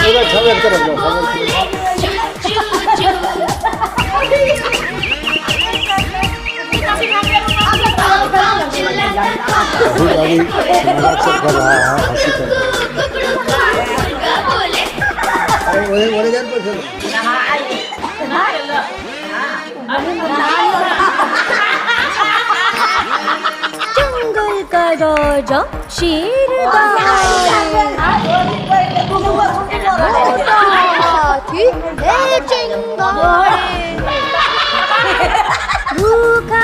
이거 저녁 들어줘. अभी समाज सब कर रहा है हंसी कर ओरे जान पर जंगल का राजा शेर भूखा